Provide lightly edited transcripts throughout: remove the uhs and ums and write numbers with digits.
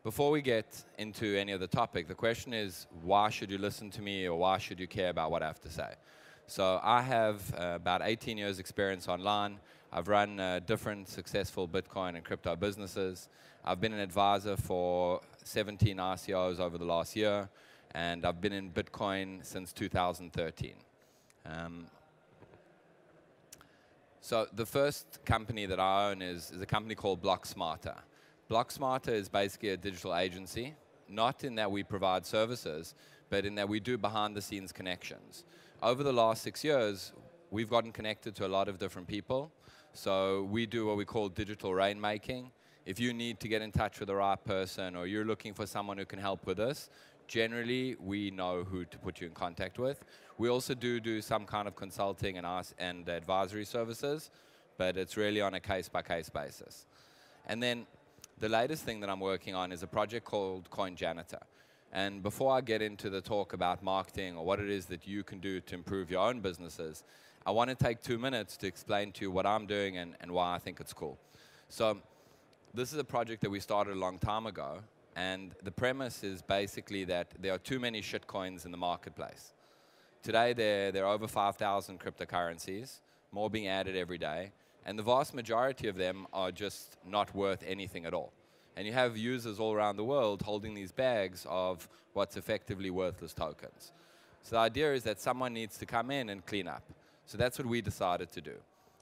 Before we get into any of the topic, the question is, why should you listen to me or why should you care about what I have to say? So I have about 18 years experience online. I've run different successful Bitcoin and crypto businesses. I've been an advisor for 17 ICOs over the last year, and I've been in Bitcoin since 2013. So the first company that I own is a company called Blocksmarter. Blocksmarter is basically a digital agency, not in that we provide services, but in that we do behind-the-scenes connections. Over the last 6 years, we've gotten connected to a lot of different people. So we do what we call digital rainmaking. If you need to get in touch with the right person or you're looking for someone who can help with this, generally we know who to put you in contact with. We also do some kind of consulting and advisory services, but it's really on a case-by-case basis. And then the latest thing that I'm working on is a project called CoinJanitor. And before I get into the talk about marketing or what it is that you can do to improve your own businesses, I want to take 2 minutes to explain to you what I'm doing and why I think it's cool. So this is a project that we started a long time ago, and the premise is basically that there are too many shitcoins in the marketplace. Today there are over 5,000 cryptocurrencies, more being added every day, and the vast majority of them are just not worth anything at all. And you have users all around the world holding these bags of what's effectively worthless tokens. So the idea is that someone needs to come in and clean up. So that's what we decided to do.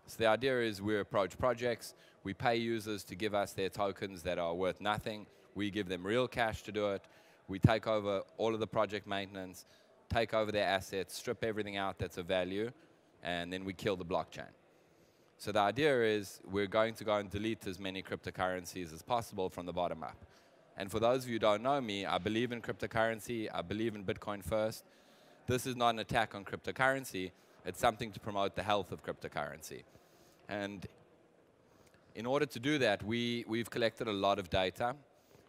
So the idea is we approach projects, we pay users to give us their tokens that are worth nothing, we give them real cash to do it, we take over all of the project maintenance, take over their assets, strip everything out that's of value, and then we kill the blockchain. So the idea is we're going to go and delete as many cryptocurrencies as possible from the bottom up. And for those of you who don't know me, I believe in cryptocurrency, I believe in Bitcoin first. This is not an attack on cryptocurrency, it's something to promote the health of cryptocurrency. And in order to do that, we've collected a lot of data.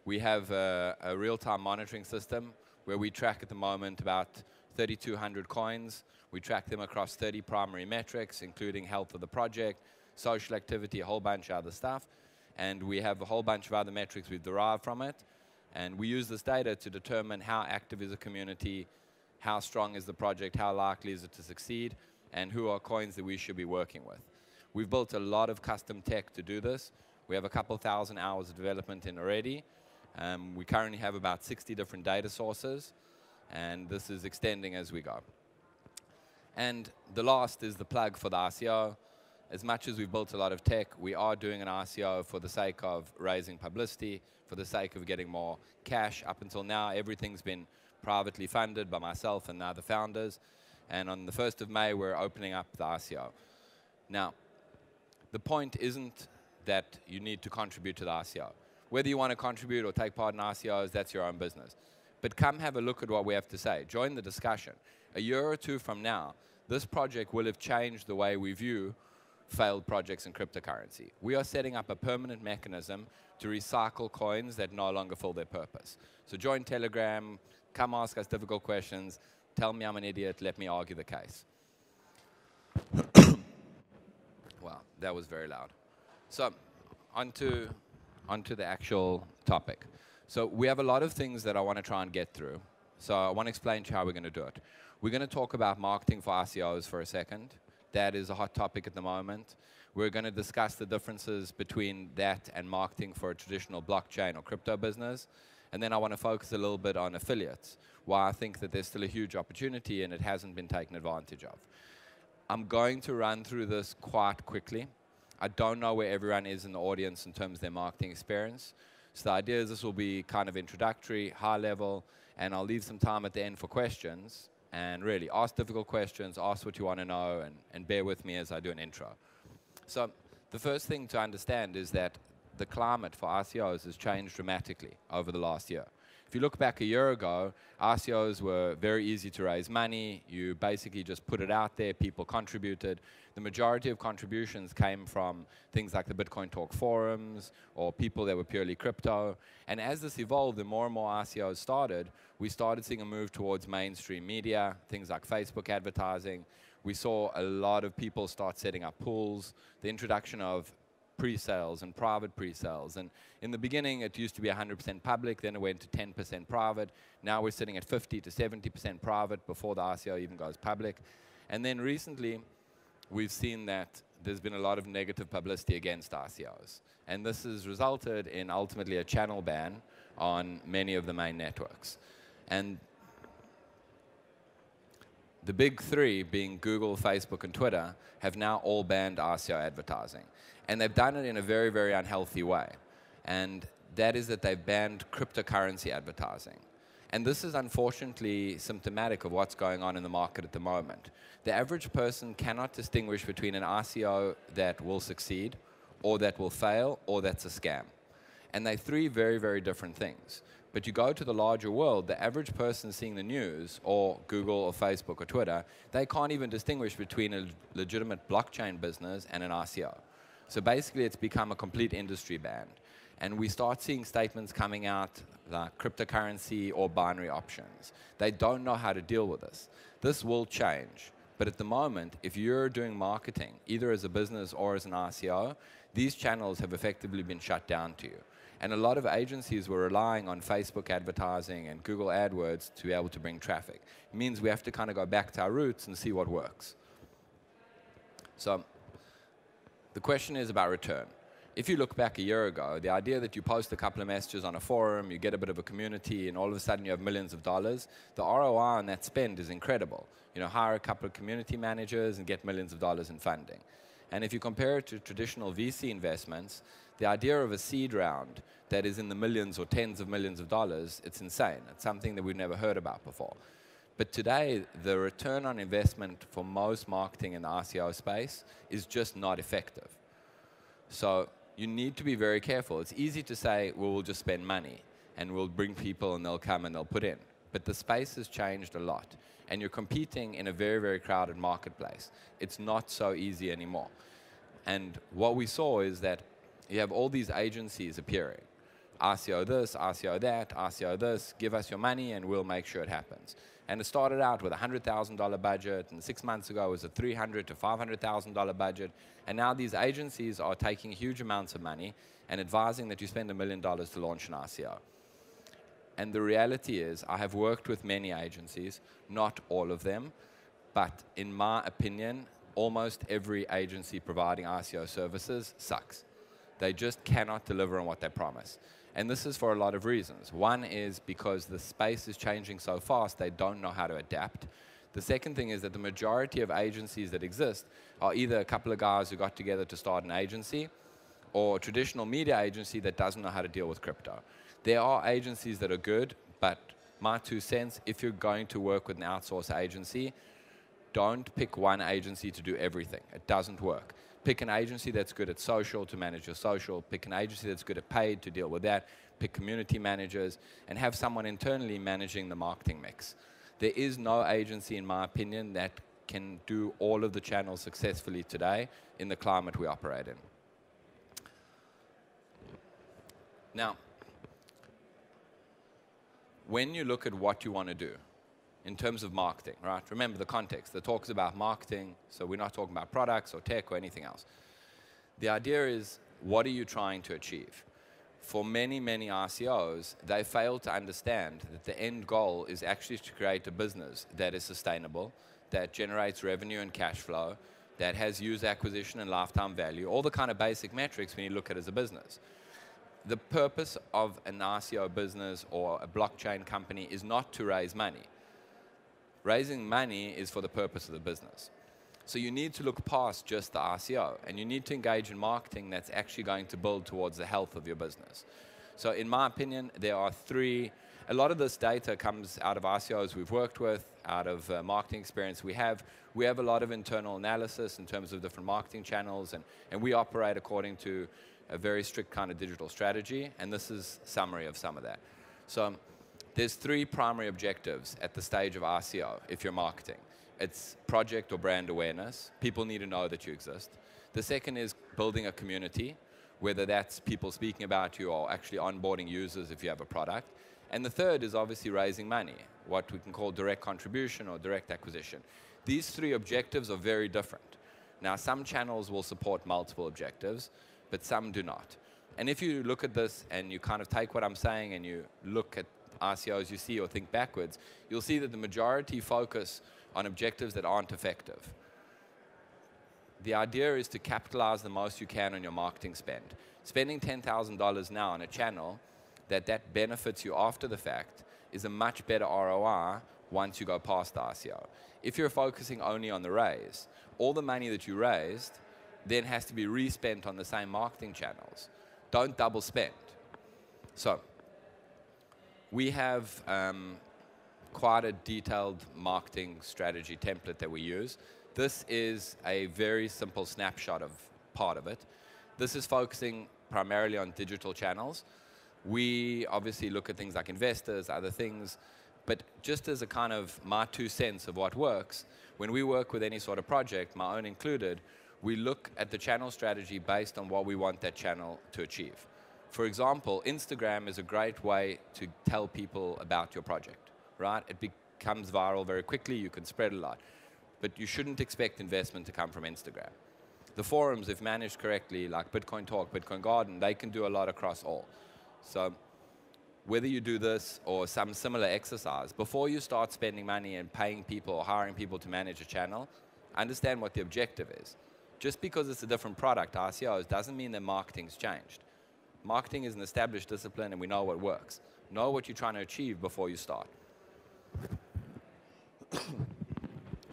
We have a real-time monitoring system where we track at the moment about 3,200 coins. We track them across 30 primary metrics, including health of the project, social activity, a whole bunch of other stuff. And we have a whole bunch of other metrics we've derived from it. And we use this data to determine how active is the community, how strong is the project, how likely is it to succeed, and who are coins that we should be working with. We've built a lot of custom tech to do this. We have a couple thousand hours of development in already. We currently have about 60 different data sources, and this is extending as we go. And the last is the plug for the ICO. As much as we've built a lot of tech, we are doing an ICO for the sake of raising publicity, for the sake of getting more cash. Up until now, everything's been privately funded by myself and the other founders. And on the 1st of May, we're opening up the ICO. Now, the point isn't that you need to contribute to the ICO. Whether you want to contribute or take part in ICOs, that's your own business. But come have a look at what we have to say. Join the discussion. A year or two from now, this project will have changed the way we view failed projects in cryptocurrency. We are setting up a permanent mechanism to recycle coins that no longer fill their purpose. So join Telegram, come ask us difficult questions, tell me I'm an idiot, let me argue the case. Wow, that was very loud. So onto the actual topic. So we have a lot of things that I want to try and get through. So I want to explain to you how we're going to do it. We're going to talk about marketing for ICOs for a second. That is a hot topic at the moment. We're going to discuss the differences between that and marketing for a traditional blockchain or crypto business. And then I want to focus a little bit on affiliates, why I think that there's still a huge opportunity and it hasn't been taken advantage of. I'm going to run through this quite quickly. I don't know where everyone is in the audience in terms of their marketing experience. So the idea is this will be kind of introductory, high level, and I'll leave some time at the end for questions. And really, ask difficult questions, ask what you want to know, and bear with me as I do an intro. So the first thing to understand is that the climate for ICOs has changed dramatically over the last year. If you look back a year ago, ICOs were very easy to raise money. You basically just put it out there, people contributed. The majority of contributions came from things like the Bitcoin Talk forums or people that were purely crypto. And as this evolved and more ICOs started, we started seeing a move towards mainstream media, things like Facebook advertising. We saw a lot of people start setting up pools. The introduction of pre-sales and private pre-sales. And in the beginning, it used to be 100% public, then it went to 10% private. Now we're sitting at 50 to 70% private before the ICO even goes public. And then recently, we've seen that there's been a lot of negative publicity against ICOs. And this has resulted in ultimately a channel ban on many of the main networks. And the big three, being Google, Facebook, and Twitter, have now all banned ICO advertising. And they've done it in a very, very unhealthy way. And that is that they've banned cryptocurrency advertising. And this is unfortunately symptomatic of what's going on in the market at the moment. The average person cannot distinguish between an ICO that will succeed, or that will fail, or that's a scam. And they're three very, very different things. But you go to the larger world, the average person seeing the news, or Google or Facebook or Twitter, they can't even distinguish between a legitimate blockchain business and an ICO. So basically, it's become a complete industry ban. And we start seeing statements coming out like cryptocurrency or binary options. They don't know how to deal with this. This will change. But at the moment, if you're doing marketing, either as a business or as an ICO, these channels have effectively been shut down to you. And a lot of agencies were relying on Facebook advertising and Google AdWords to be able to bring traffic. It means we have to kind of go back to our roots and see what works. So the question is about return. If you look back a year ago, the idea that you post a couple of messages on a forum, you get a bit of a community, and all of a sudden you have millions of dollars, the ROI on that spend is incredible. You know, hire a couple of community managers and get millions of dollars in funding. And if you compare it to traditional VC investments, the idea of a seed round that is in the millions or tens of millions of dollars, it's insane. It's something that we've never heard about before. But today, the return on investment for most marketing in the ICO space is just not effective. So you need to be very careful. It's easy to say, well, we'll just spend money, and we'll bring people, and they'll come, and they'll put in. But the space has changed a lot, and you're competing in a very, very crowded marketplace. It's not so easy anymore. And what we saw is that you have all these agencies appearing. ICO this, ICO that, ICO this, give us your money and we'll make sure it happens. And it started out with a $100,000 budget, and 6 months ago it was a $300,000 to $500,000 budget. And now these agencies are taking huge amounts of money and advising that you spend $1 million to launch an ICO. And the reality is, I have worked with many agencies, not all of them, but in my opinion, almost every agency providing ICO services sucks. They just cannot deliver on what they promise. And this is for a lot of reasons. One is because the space is changing so fast, they don't know how to adapt. The second thing is that the majority of agencies that exist are either a couple of guys who got together to start an agency, or a traditional media agency that doesn't know how to deal with crypto. There are agencies that are good, but my 2 cents, if you're going to work with an outsourced agency, don't pick one agency to do everything. It doesn't work. Pick an agency that's good at social to manage your social. Pick an agency that's good at paid to deal with that. Pick community managers and have someone internally managing the marketing mix. There is no agency, in my opinion, that can do all of the channels successfully today in the climate we operate in. Now, when you look at what you want to do in terms of marketing, right? Remember the context. The talk is about marketing, so we're not talking about products or tech or anything else. The idea is, what are you trying to achieve? For many, many ICOs, they fail to understand that the end goal is actually to create a business that is sustainable, that generates revenue and cash flow, that has user acquisition and lifetime value, all the kind of basic metrics when you look at it as a business. The purpose of an ICO business or a blockchain company is not to raise money. Raising money is for the purpose of the business. So you need to look past just the ICO, and you need to engage in marketing that's actually going to build towards the health of your business. So in my opinion, there are three. A lot of this data comes out of ICOs we've worked with, out of marketing experience we have. We have a lot of internal analysis in terms of different marketing channels, and we operate according to a very strict kind of digital strategy, and this is a summary of some of that. So there's three primary objectives at the stage of ICO if you're marketing. It's project or brand awareness. People need to know that you exist. The second is building a community, whether that's people speaking about you or actually onboarding users if you have a product. And the third is obviously raising money, what we can call direct contribution or direct acquisition. These three objectives are very different. Now, some channels will support multiple objectives. but some do not. And if you look at this and you kind of take what I'm saying and you look at ICOs you see or think backwards, you'll see that the majority focus on objectives that aren't effective. The idea is to capitalize the most you can on your marketing spend. Spending $10,000 now on a channel that benefits you after the fact is a much better ROI once you go past the ICO. If you're focusing only on the raise, all the money that you raised then has to be respent on the same marketing channels. Don't double spend. So we have quite a detailed marketing strategy template that we use. This is a very simple snapshot of part of it. This is focusing primarily on digital channels. We obviously look at things like investors, other things, but just as a kind of my 2 cents of what works, when we work with any sort of project, my own included, we look at the channel strategy based on what we want that channel to achieve. For example, Instagram is a great way to tell people about your project, right? It becomes viral very quickly, you can spread a lot, but you shouldn't expect investment to come from Instagram. The forums, if managed correctly, like Bitcoin Talk, Bitcoin Garden, they can do a lot across all. So whether you do this or some similar exercise, before you start spending money and paying people or hiring people to manage a channel, understand what the objective is. Just because it's a different product, ICOs, doesn't mean that marketing's changed. Marketing is an established discipline and we know what works. Know what you're trying to achieve before you start.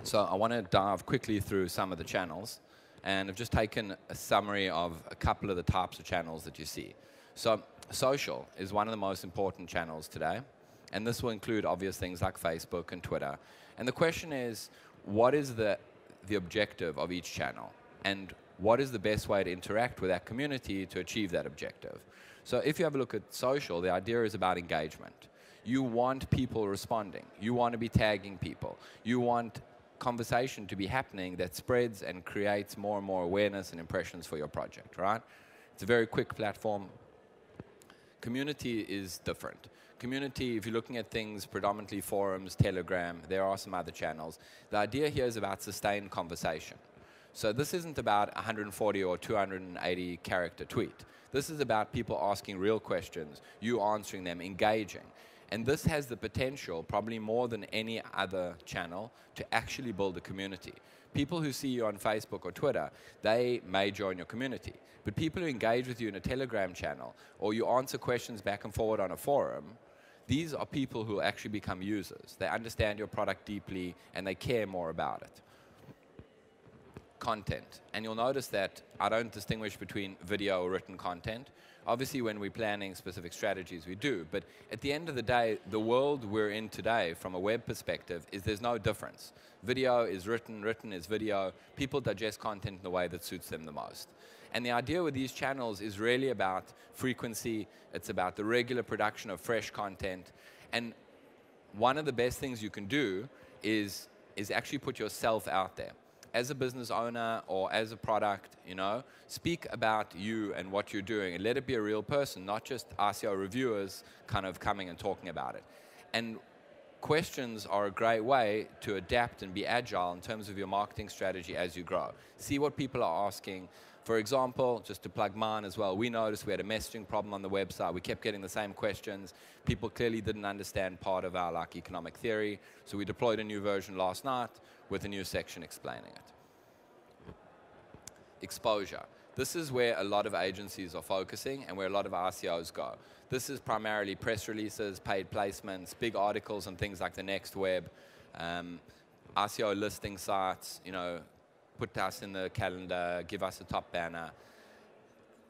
So I want to dive quickly through some of the channels, and I've just taken a summary of a couple of the types of channels that you see. So social is one of the most important channels today, and this will include obvious things like Facebook and Twitter. And the question is, what is the objective of each channel? And what is the best way to interact with that community to achieve that objective? So if you have a look at social, the idea is about engagement. You want people responding. You want to be tagging people. You want conversation to be happening that spreads and creates more and more awareness and impressions for your project, right? It's a very quick platform. Community is different. Community, if you're looking at things, predominantly forums, Telegram, there are some other channels. The idea here is about sustained conversation. So this isn't about 140 or 280 character tweet. This is about people asking real questions, you answering them, engaging. And this has the potential, probably more than any other channel, to actually build a community. People who see you on Facebook or Twitter, they may join your community. But people who engage with you in a Telegram channel, or you answer questions back and forward on a forum, these are people who actually become users. They understand your product deeply, and they care more about it. Content. And you'll notice that I don't distinguish between video or written content. Obviously, when we're planning specific strategies, we do. But at the end of the day, the world we're in today, from a web perspective, is there's no difference. Video is written, written is video. People digest content in the way that suits them the most. And the idea with these channels is really about frequency. It's about the regular production of fresh content. And one of the best things you can do is actually put yourself out there. As a business owner or as a product, you know, speak about you and what you're doing and let it be a real person, not just ICO reviewers kind of coming and talking about it. And questions are a great way to adapt and be agile in terms of your marketing strategy as you grow. See what people are asking. For example, just to plug mine as well, we noticed we had a messaging problem on the website. We kept getting the same questions. People clearly didn't understand part of our economic theory. So we deployed a new version last night with a new section explaining it. Exposure. This is where a lot of agencies are focusing and where a lot of ICOs go. This is primarily press releases, paid placements, big articles on things like the Next Web, ICO listing sites, you know, put us in the calendar, give us a top banner.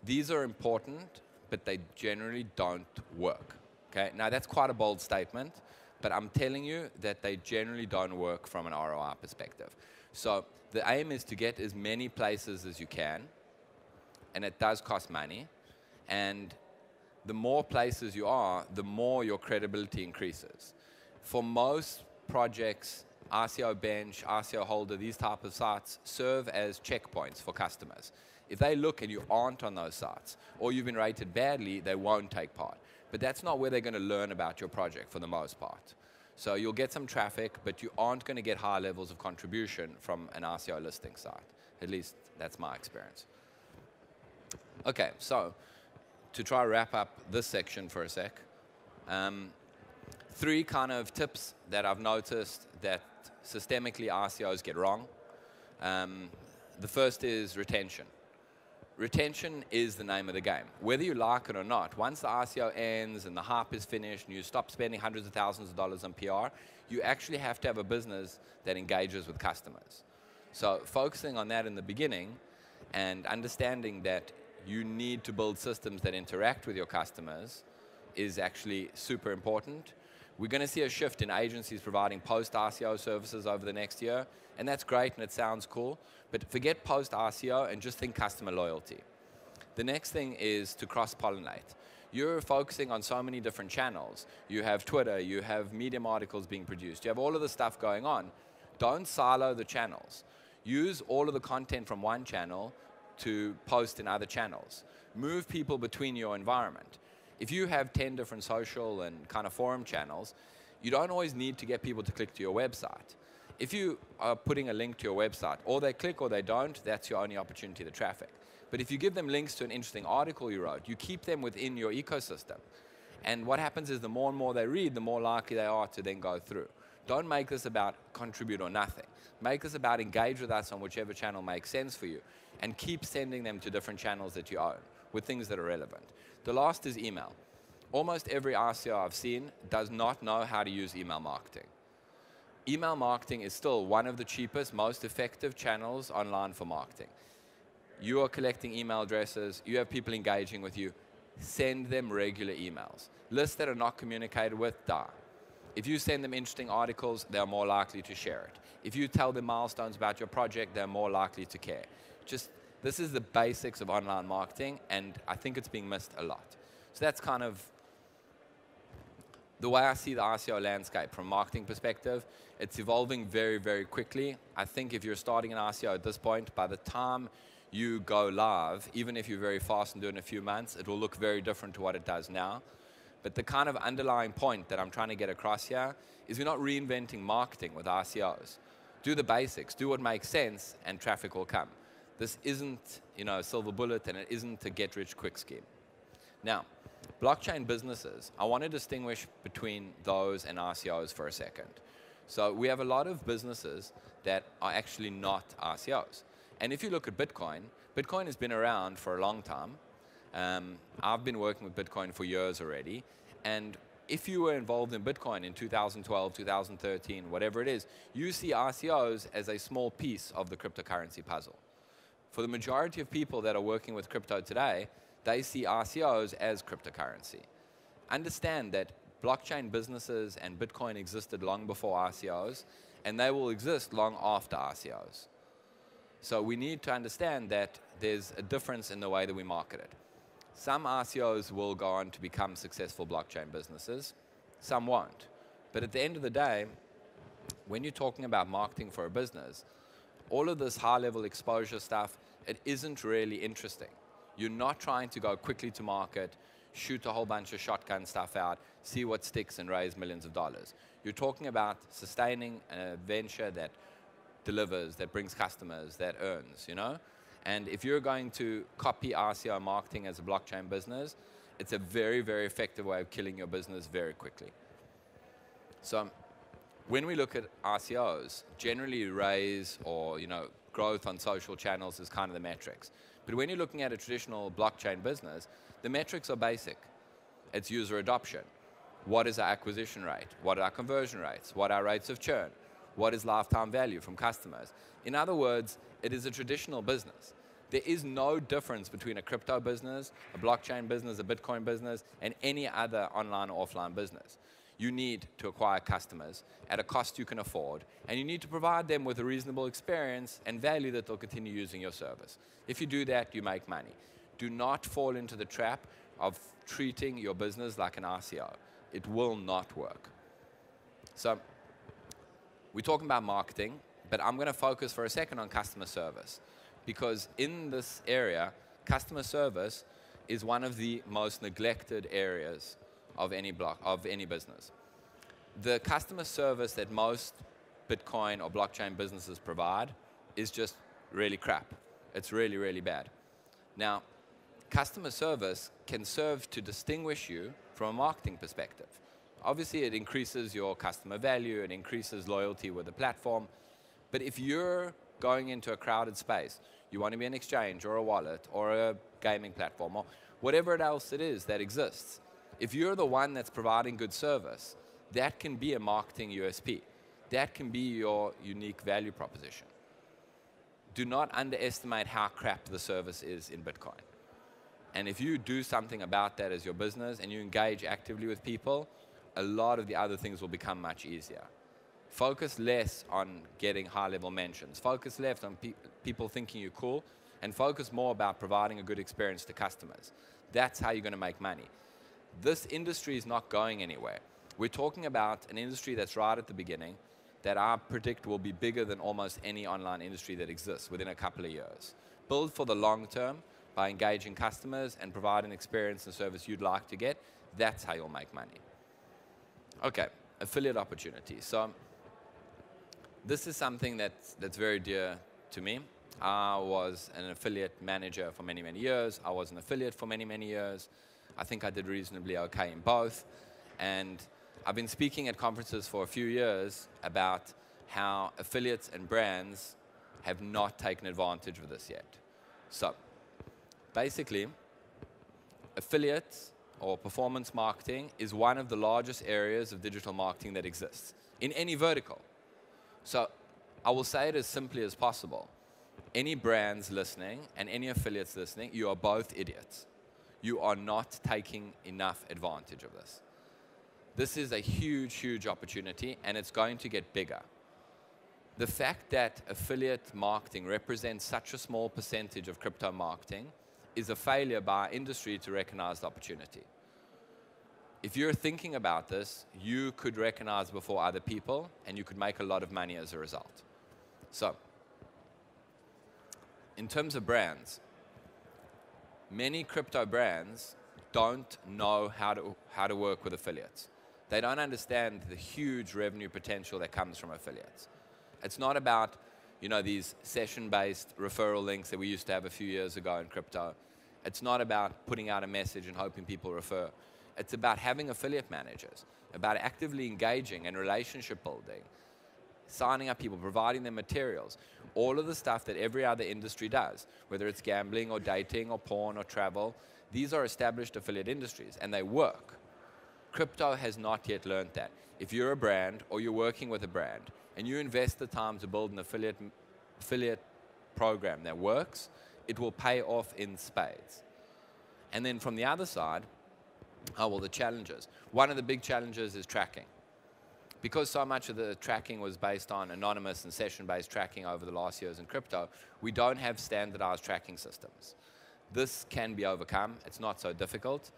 These are important, but they generally don't work. Okay? Now, that's quite a bold statement, but I'm telling you that they generally don't work from an ROI perspective. So the aim is to get as many places as you can, and it does cost money. And the more places you are, the more your credibility increases. For most projects, ICO Bench, ICO Holder, these type of sites serve as checkpoints for customers. If they look and you aren't on those sites, or you've been rated badly, they won't take part. But that's not where they're going to learn about your project for the most part. So you'll get some traffic, but you aren't going to get high levels of contribution from an ICO listing site. At least that's my experience. Okay, so to try to wrap up this section for a sec, 3 kind of tips that I've noticed that systemically RCOs get wrong. The first is retention. Retention is the name of the game. Whether you like it or not, once the RCO ends and the hype is finished and you stop spending hundreds of thousands of dollars on PR, you actually have to have a business that engages with customers. So focusing on that in the beginning and understanding that you need to build systems that interact with your customers is actually super important. We're going to see a shift in agencies providing post-RCO services over the next year, and that's great and it sounds cool, but forget post-RCO and just think customer loyalty. The next thing is to cross-pollinate. You're focusing on so many different channels. You have Twitter, you have Medium articles being produced, you have all of the stuff going on. Don't silo the channels. Use all of the content from one channel to post in other channels. Move people between your environment. If you have 10 different social and kind of forum channels, you don't always need to get people to click to your website. If you are putting a link to your website, or they click or they don't, that's your only opportunity to traffic. But if you give them links to an interesting article you wrote, you keep them within your ecosystem. And what happens is the more and more they read, the more likely they are to then go through. Don't make this about contribute or nothing. Make this about engage with us on whichever channel makes sense for you, and keep sending them to different channels that you own with things that are relevant. The last is email. Almost every RCO I've seen does not know how to use email marketing. Email marketing is still one of the cheapest, most effective channels online for marketing. You are collecting email addresses, you have people engaging with you, send them regular emails. Lists that are not communicated with, die. If you send them interesting articles, they're more likely to share it. If you tell them milestones about your project, they're more likely to care. This is the basics of online marketing, and I think it's being missed a lot. So that's kind of the way I see the RCO landscape from a marketing perspective. It's evolving very, very quickly. I think if you're starting an RCO at this point, by the time you go live, even if you're very fast and do it in a few months, it will look very different to what it does now. But the kind of underlying point that I'm trying to get across here is we're not reinventing marketing with RCOs. Do the basics, do what makes sense, and traffic will come. This isn't, a silver bullet, and it isn't a get-rich-quick scheme. Now, blockchain businesses, I want to distinguish between those and RCOs for a second. So we have a lot of businesses that are actually not RCOs. And if you look at Bitcoin, Bitcoin has been around for a long time. I've been working with Bitcoin for years already. And if you were involved in Bitcoin in 2012, 2013, whatever it is, you see RCOs as a small piece of the cryptocurrency puzzle. For the majority of people that are working with crypto today, they see RCOs as cryptocurrency. Understand that blockchain businesses and Bitcoin existed long before RCOs, and they will exist long after RCOs. So we need to understand that there's a difference in the way that we market it. Some RCOs will go on to become successful blockchain businesses, some won't. But at the end of the day, when you're talking about marketing for a business, all of this high-level exposure stuff, it isn't really interesting. You're not trying to go quickly to market, shoot a whole bunch of shotgun stuff out, see what sticks and raise millions of dollars. You're talking about sustaining a venture that delivers, that brings customers, that earns, And if you're going to copy RCO marketing as a blockchain business, it's a very, very effective way of killing your business very quickly. So when we look at RCOs, generally raise or growth on social channels is kind of the metrics. But when you're looking at a traditional blockchain business, the metrics are basic. It's user adoption. What is our acquisition rate? What are our conversion rates? What are our rates of churn? What is lifetime value from customers? In other words, it is a traditional business. There is no difference between a crypto business, a blockchain business, a Bitcoin business, and any other online or offline business. You need to acquire customers at a cost you can afford, and you need to provide them with a reasonable experience and value that they'll continue using your service. If you do that, you make money. Do not fall into the trap of treating your business like an RCO. It will not work. So we're talking about marketing, but I'm going to focus for a second on customer service, because in this area, customer service is one of the most neglected areas of any business. The customer service that most Bitcoin or blockchain businesses provide is just really crap. It's really, really bad. Now, customer service can serve to distinguish you from a marketing perspective. Obviously, it increases your customer value, it increases loyalty with the platform. But if you're going into a crowded space, you want to be an exchange or a wallet or a gaming platform or whatever else it is that exists, if you're the one that's providing good service, that can be a marketing USP. That can be your unique value proposition. Do not underestimate how crap the service is in Bitcoin. And if you do something about that as your business and you engage actively with people, a lot of the other things will become much easier. Focus less on getting high-level mentions. Focus less on people thinking you're cool, and focus more about providing a good experience to customers. That's how you're going to make money. This industry is not going anywhere. We're talking about an industry that's right at the beginning that I predict will be bigger than almost any online industry that exists within a couple of years. Build for the long term by engaging customers and providing experience and service you'd like to get. That's how you'll make money. Okay, affiliate opportunity. So this is something that's very dear to me. I was an affiliate manager for many, many years. I was an affiliate for many, many years. I think I did reasonably okay in both. And I've been speaking at conferences for a few years about how affiliates and brands have not taken advantage of this yet. So basically, affiliates or performance marketing is one of the largest areas of digital marketing that exists in any vertical. So I will say it as simply as possible. Any brands listening and any affiliates listening, you are both idiots. You are not taking enough advantage of this. This is a huge, huge opportunity, and it's going to get bigger. The fact that affiliate marketing represents such a small percentage of crypto marketing is a failure by our industry to recognize the opportunity. If you're thinking about this, you could recognize before other people, and you could make a lot of money as a result. So, in terms of brands, many crypto brands don't know how to work with affiliates. They don't understand the huge revenue potential that comes from affiliates. It's not about, these session-based referral links that we used to have a few years ago in crypto. It's not about putting out a message and hoping people refer. It's about having affiliate managers, about actively engaging and relationship building, signing up people, providing them materials, all of the stuff that every other industry does, whether it's gambling or dating or porn or travel. These are established affiliate industries, and they work. Crypto has not yet learned that. If you're a brand or you're working with a brand and you invest the time to build an affiliate program that works, it will pay off in spades. And then from the other side, the challenges. One of the big challenges is tracking. Because so much of the tracking was based on anonymous and session-based tracking over the last years in crypto, we don't have standardized tracking systems. This can be overcome. It's not so difficult.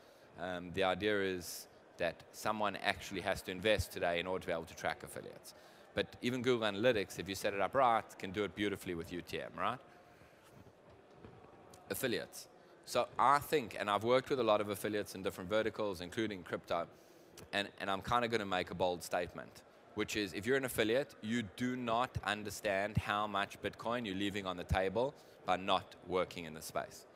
The idea is that someone actually has to invest today in order to be able to track affiliates. But even Google Analytics, if you set it up right, can do it beautifully with UTM, right? Affiliates. So I think, and I've worked with a lot of affiliates in different verticals, including crypto, and I'm kind of going to make a bold statement, which is if you're an affiliate, you do not understand how much Bitcoin you're leaving on the table by not working in the space.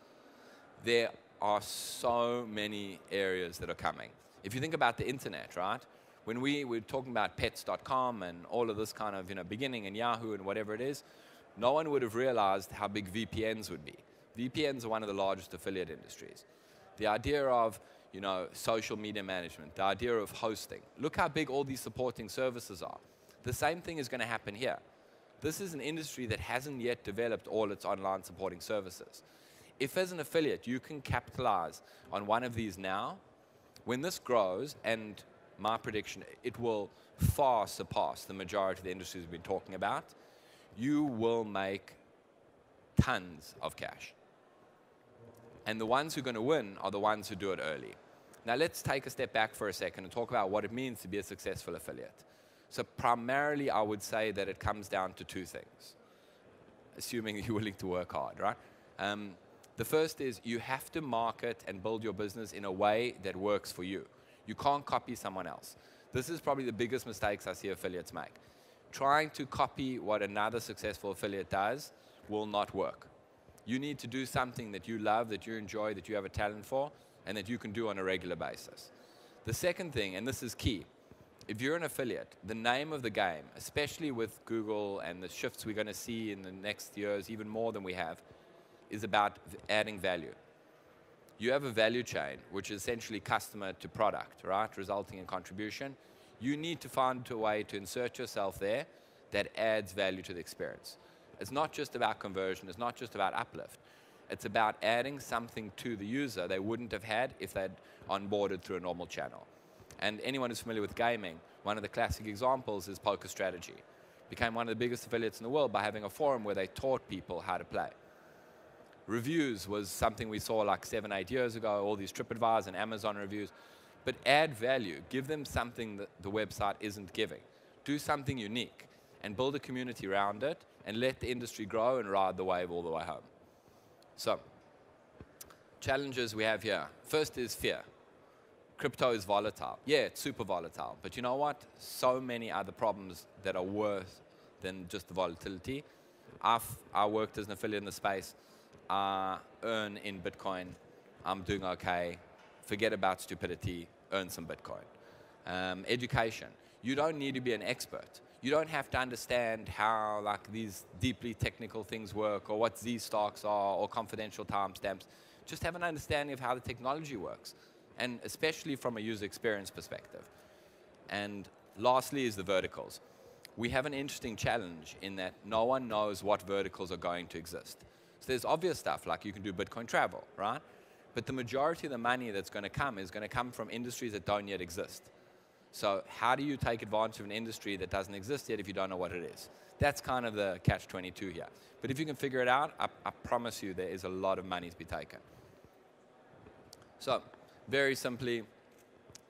There are so many areas that are coming. If you think about the internet, right? When we were talking about pets.com and all of this kind of, beginning and Yahoo and whatever it is, no one would have realized how big VPNs would be. VPNs are one of the largest affiliate industries. The idea of, social media management, the idea of hosting. Look how big all these supporting services are. The same thing is going to happen here. This is an industry that hasn't yet developed all its online supporting services. If as an affiliate you can capitalize on one of these now, when this grows, and my prediction, it will far surpass the majority of the industries we've been talking about, you will make tons of cash. And the ones who are going to win are the ones who do it early. Now let's take a step back for a second and talk about what it means to be a successful affiliate. So primarily I would say that it comes down to two things, assuming you're willing to work hard, right? The first is you have to market and build your business in a way that works for you. You can't copy someone else. This is probably the biggest mistakes I see affiliates make. Trying to copy what another successful affiliate does will not work. You need to do something that you love, that you enjoy, that you have a talent for, and that you can do on a regular basis. The second thing, and this is key, if you're an affiliate, the name of the game, especially with Google and the shifts we're going to see in the next years, even more than we have, is about adding value. You have a value chain, which is essentially customer to product, right, resulting in contribution. You need to find a way to insert yourself there that adds value to the experience. It's not just about conversion. It's not just about uplift. It's about adding something to the user they wouldn't have had if they'd onboarded through a normal channel. And anyone who's familiar with gaming, one of the classic examples is Poker Strategy. Became one of the biggest affiliates in the world by having a forum where they taught people how to play. Reviews was something we saw like 7, 8 years ago, all these TripAdvisor and Amazon reviews. But add value. Give them something that the website isn't giving. Do something unique and build a community around it and let the industry grow and ride the wave all the way home. So, challenges we have here. First is fear. Crypto is volatile. Yeah, it's super volatile. But you know what? So many other problems that are worse than just the volatility. I worked as an affiliate in the space. I earn in Bitcoin. I'm doing okay. Forget about stupidity. Earn some Bitcoin. Education. You don't need to be an expert. You don't have to understand how like these deeply technical things work or what these stocks are or confidential timestamps. Just have an understanding of how the technology works, and especially from a user experience perspective. And lastly is the verticals. We have an interesting challenge in that no one knows what verticals are going to exist. So there's obvious stuff like you can do Bitcoin travel, right? But the majority of the money that's going to come is going to come from industries that don't yet exist. So how do you take advantage of an industry that doesn't exist yet if you don't know what it is? That's kind of the catch-22 here. But if you can figure it out, I promise you there is a lot of money to be taken. So very simply,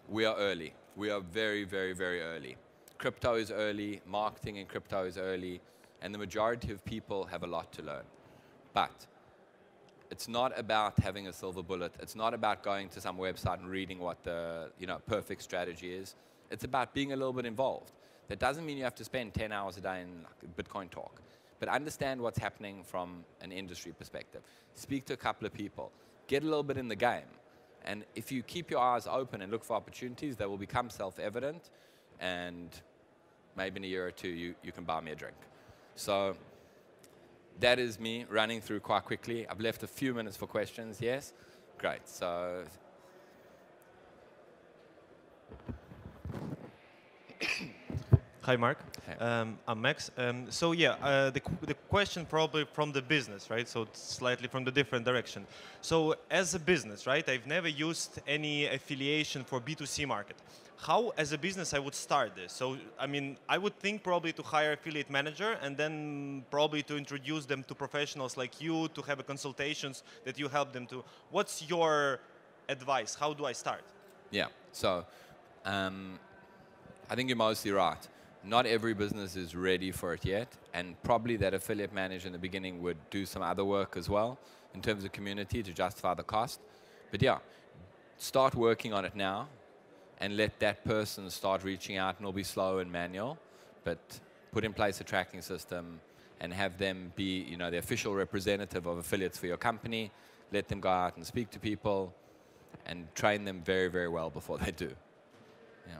we are early. We are very, very, very early. Crypto is early, marketing in crypto is early, and the majority of people have a lot to learn. But it's not about having a silver bullet. It's not about going to some website and reading what the perfect strategy is. It's about being a little bit involved. That doesn't mean you have to spend 10 hours a day in Bitcoin talk, but understand what's happening from an industry perspective. Speak to a couple of people. Get a little bit in the game. And if you keep your eyes open and look for opportunities, they will become self-evident, and maybe in a year or two, you can buy me a drink. So that is me running through quite quickly. I've left a few minutes for questions, yes? Great. So hi, Mark. Hey. I'm Max. The question probably from the business, right? So it's slightly from the different direction. So as a business, right, I've never used any affiliation for B2C market. How, as a business, I would start this? So, I mean, I would think probably to hire affiliate manager and then probably to introduce them to professionals like you, to have a consultations that you help them to. What's your advice? How do I start? Yeah, so I think you're mostly right. Not every business is ready for it yet, and probably that affiliate manager in the beginning would do some other work as well in terms of community to justify the cost. But yeah, start working on it now and let that person start reaching out, and it'll be slow and manual, but put in place a tracking system and have them be, the official representative of affiliates for your company. Let them go out and speak to people and train them very, very well before they do. Yeah.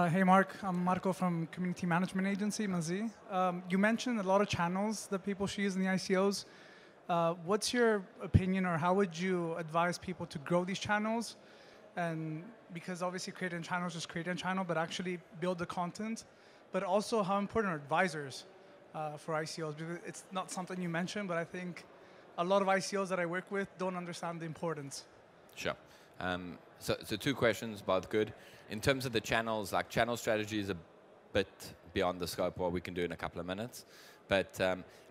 Hey, Mark. I'm Marco from Community Management Agency, Mazi. You mentioned a lot of channels that people should use in the ICOs. What's your opinion, or how would you advise people to grow these channels? And because obviously creating a channel is just creating a channel, but actually build the content. But also how important are advisors for ICOs? Because it's not something you mentioned, but I think a lot of ICOs that I work with don't understand the importance. Sure. So two questions, both good. In terms of the channels, like channel strategy is a bit beyond the scope of what we can do in a couple of minutes. But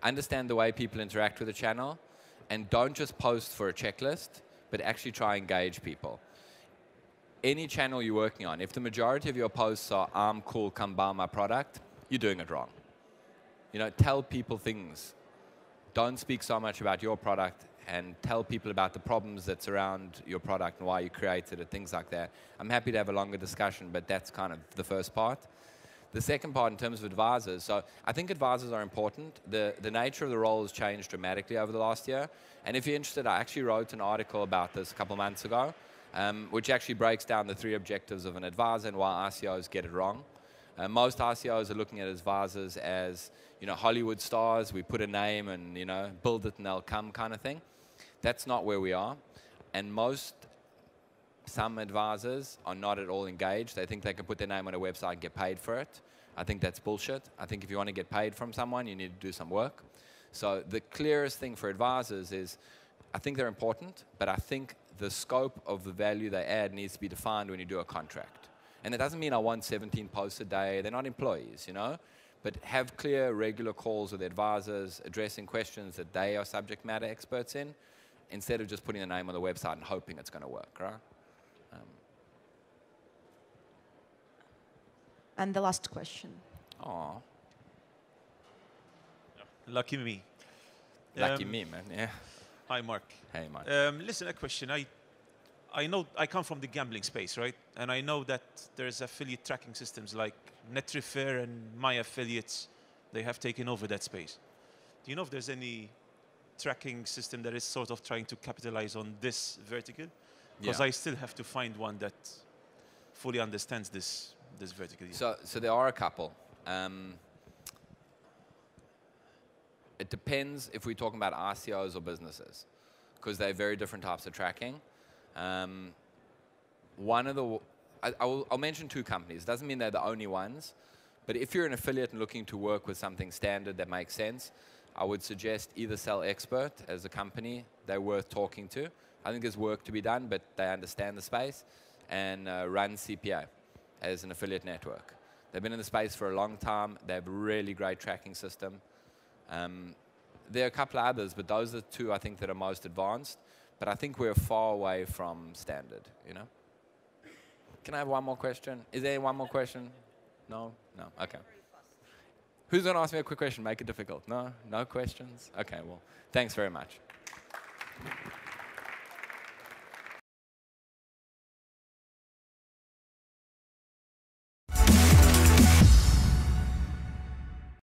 understand the way people interact with the channel, and don't just post for a checklist, but actually try and engage people. Any channel you're working on, if the majority of your posts are, I'm cool, come buy my product, you're doing it wrong. Tell people things. Don't speak so much about your product, and tell people about the problems that surround your product and why you created it, things like that. I'm happy to have a longer discussion, but that's kind of the first part. The second part in terms of advisors, so I think advisors are important. The nature of the role has changed dramatically over the last year. And if you're interested, I actually wrote an article about this a couple of months ago, which actually breaks down the 3 objectives of an advisor and why ICOs get it wrong. Most ICOs are looking at advisors as, Hollywood stars. We put a name and, build it and they'll come kind of thing. That's not where we are. And some advisors are not at all engaged. They think they can put their name on a website and get paid for it. I think that's bullshit. I think if you want to get paid from someone, you need to do some work. So the clearest thing for advisors is, I think they're important, but I think the scope of the value they add needs to be defined when you do a contract. And it doesn't mean I want 17 posts a day. They're not employees, But have clear, regular calls with advisors, addressing questions that they are subject matter experts in, instead of just putting a name on the website and hoping it's going to work, right? And the last question. Aw. Lucky me. Lucky me, man, yeah. Hi, Mark. Hey, Mark. Listen, a question. I know I come from the gambling space, right? And I know that there's affiliate tracking systems like Netrefer and my affiliates. They have taken over that space. Do you know if there's any tracking system that is sort of trying to capitalize on this vertical? Because I still have to find one that fully understands this vertical. So there are a couple. It depends if we're talking about ICOs or businesses, because they're very different types of tracking. I'll mention 2 companies. It doesn't mean they're the only ones, but if you're an affiliate and looking to work with something standard that makes sense, I would suggest either Sell Expert as a company. They're worth talking to. I think there's work to be done, but they understand the space, and Run CPA as an affiliate network. They've been in the space for a long time. They have a really great tracking system. There are a couple of others, but those are the 2 I think that are most advanced. But I think we're far away from standard, Can I have one more question? Is there one more question? No? No? Okay. Who's going to ask me a quick question? Make it difficult. No? No questions? Okay, well, thanks very much.